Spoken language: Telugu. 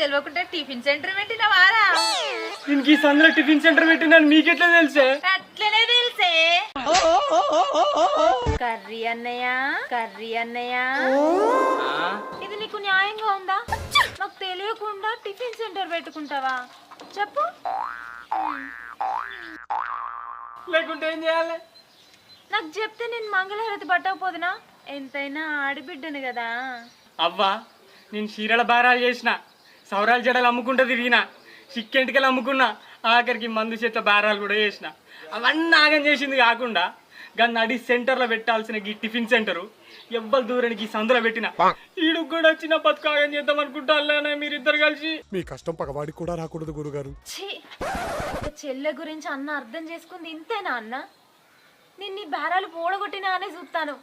తెలియకుండా టిఫిన్ సెంటర్ పెట్టినవారా? దీనికి ఈ సందులో టిఫిన్ సెంటర్ పెట్టినా నీకెట్లా తెలుసే? అట్లనే తెలిసే. కర్రీ అన్నయ్య ఇది నీకు న్యాయంగా ఉందా? నాకు తెలియకుండా టిఫిన్ సెంటర్ పెట్టుకుంటావా చెప్పు? లేకుంటే ఏం చేయాలి? నాకు చెప్తే నేను మంగళహారతి పట్టకపోదునా? ఎంతైనా ఆడిబిడ్డను కదా. అవ్వా, నేను చీరల బారాలు చేసిన, సౌరాల జడలు అమ్ముకుంటూ తిరిగిన, చిక్కెంటికలు అమ్ముకున్నా, ఆఖరికి మందు చెట్ల బారాలు కూడా చేసిన. అవన్నీ ఆగం చేసింది కాకుండా గన్న అడి సెంటర్లో పెట్టాల్సిన ఈ టిఫిన్ సెంటరు ఎవ్వరు దూరానికి సందులో పెట్టిన ఈడు కూడా చిన్న బతుకాగం చేద్దాం అనుకుంటానే మీరిద్దరు కలిసి. మీ కష్టం పగవాడికి కూడా రాకూడదు గురుగారు. చెల్లె గురించి అన్న అర్థం చేసుకుంది ఇంతేనా అన్న? నేను నీ బేరాలు పోడగొట్టినా అనే చూస్తాను.